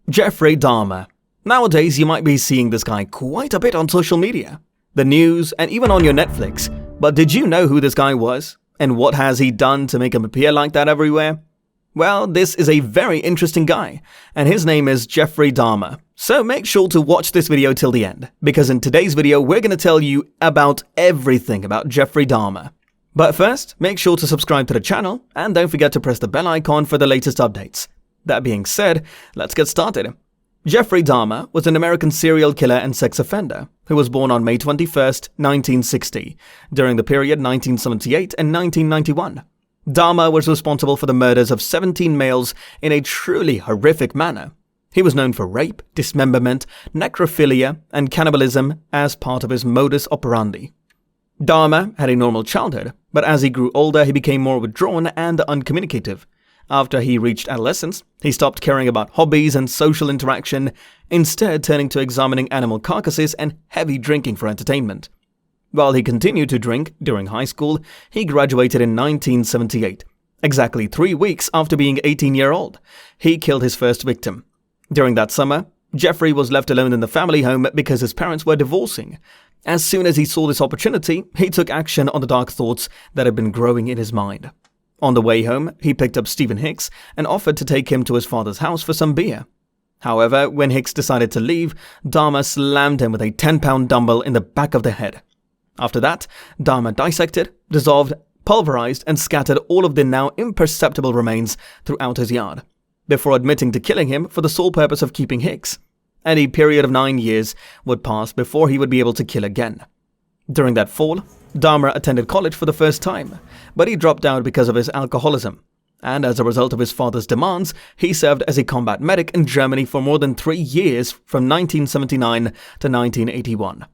Jeffrey Dahmer. Nowadays, you might be seeing this guy quite a bit on social media, the news, and even on your Netflix. But did you know who this guy was? And what has he done to make him appear like that everywhere? Well, this is a very interesting guy, and his name is Jeffrey Dahmer. So make sure to watch this video till the end, because in today's video, we're going to tell you about everything about Jeffrey Dahmer. But first, make sure to subscribe to the channel, and don't forget to press the bell icon for the latest updates. That being said, let's get started. Jeffrey Dahmer was an American serial killer and sex offender who was born on May 21, 1960, during the period 1978 and 1991. Dahmer was responsible for the murders of 17 males in a truly horrific manner. He was known for rape, dismemberment, necrophilia, and cannibalism as part of his modus operandi. Dahmer had a normal childhood, but as he grew older, he became more withdrawn and uncommunicative. After he reached adolescence, he stopped caring about hobbies and social interaction, instead turning to examining animal carcasses and heavy drinking for entertainment. While he continued to drink during high school, he graduated in 1978. Exactly 3 weeks after being 18-year-old, he killed his first victim. During that summer, Jeffrey was left alone in the family home because his parents were divorcing. As soon as he saw this opportunity, he took action on the dark thoughts that had been growing in his mind. On the way home, he picked up Stephen Hicks and offered to take him to his father's house for some beer. However, when Hicks decided to leave, Dahmer slammed him with a 10-pound dumbbell in the back of the head. After that, Dahmer dissected, dissolved, pulverized, and scattered all of the now imperceptible remains throughout his yard, before admitting to killing him for the sole purpose of keeping Hicks. And a period of 9 years would pass before he would be able to kill again. During that fall, Dahmer attended college for the first time, but he dropped out because of his alcoholism. And as a result of his father's demands, he served as a combat medic in Germany for more than 3 years from 1979 to 1981.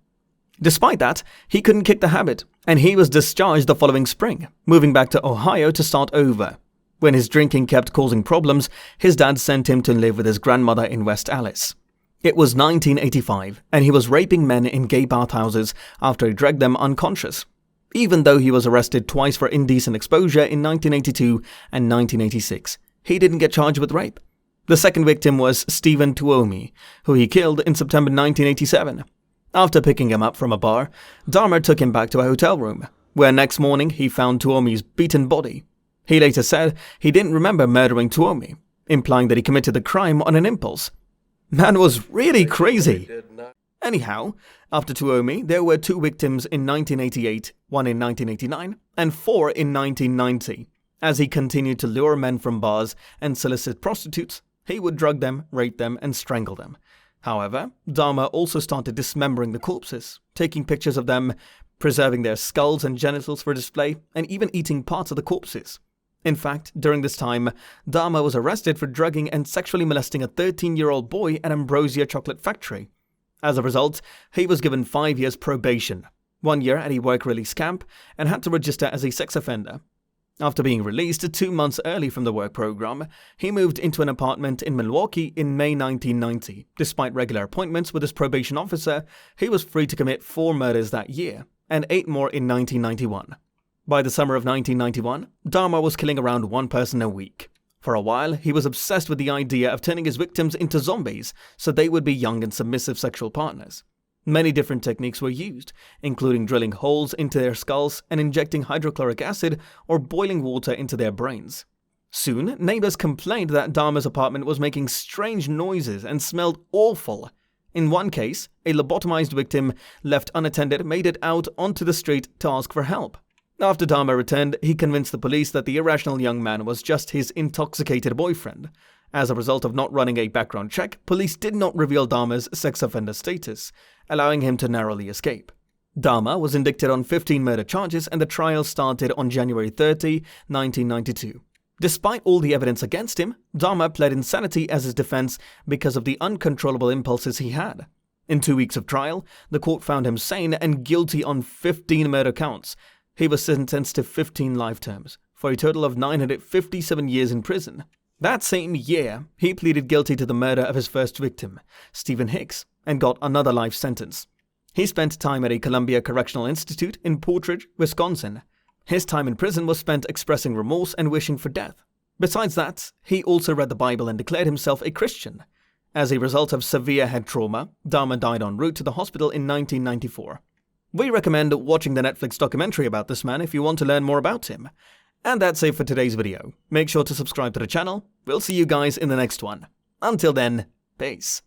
Despite that, he couldn't kick the habit, and he was discharged the following spring, moving back to Ohio to start over. When his drinking kept causing problems, his dad sent him to live with his grandmother in West Allis. It was 1985, and he was raping men in gay bathhouses after he dragged them unconscious. Even though he was arrested twice for indecent exposure in 1982 and 1986, he didn't get charged with rape. The second victim was Stephen Tuomi, who he killed in September 1987. After picking him up from a bar, Dahmer took him back to a hotel room, where next morning he found Tuomi's beaten body. He later said he didn't remember murdering Tuomi, implying that he committed the crime on an impulse. Man was really crazy. Anyhow, after Tuomi, there were 2 victims in 1988, 1 in 1989, and 4 in 1990. As he continued to lure men from bars and solicit prostitutes, he would drug them, rape them, and strangle them. However, Dahmer also started dismembering the corpses, taking pictures of them, preserving their skulls and genitals for display, and even eating parts of the corpses. In fact, during this time, Dahmer was arrested for drugging and sexually molesting a 13-year-old boy at Ambrosia Chocolate Factory. As a result, he was given 5 years probation, 1 year at a work release camp, and had to register as a sex offender. After being released 2 months early from the work program, he moved into an apartment in Milwaukee in May 1990. Despite regular appointments with his probation officer, he was free to commit 4 murders that year, and 8 more in 1991. By the summer of 1991, Dahmer was killing around 1 person a week. For a while, he was obsessed with the idea of turning his victims into zombies so they would be young and submissive sexual partners. Many different techniques were used, including drilling holes into their skulls and injecting hydrochloric acid or boiling water into their brains. Soon, neighbors complained that Dahmer's apartment was making strange noises and smelled awful. In one case, a lobotomized victim left unattended made it out onto the street to ask for help. After Dahmer returned, he convinced the police that the irrational young man was just his intoxicated boyfriend. As a result of not running a background check, police did not reveal Dahmer's sex offender status, allowing him to narrowly escape. Dahmer was indicted on 15 murder charges, and the trial started on January 30, 1992. Despite all the evidence against him, Dahmer pled insanity as his defense because of the uncontrollable impulses he had. In 2 weeks of trial, the court found him sane and guilty on 15 murder counts. He was sentenced to 15 life terms, for a total of 957 years in prison. That same year, he pleaded guilty to the murder of his first victim, Stephen Hicks, and got another life sentence. He spent time at a Columbia Correctional Institute in Portridge, Wisconsin. His time in prison was spent expressing remorse and wishing for death. Besides that, he also read the Bible and declared himself a Christian. As a result of severe head trauma, Dahmer died en route to the hospital in 1994. We recommend watching the Netflix documentary about this man if you want to learn more about him. And that's it for today's video. Make sure to subscribe to the channel. We'll see you guys in the next one. Until then, peace.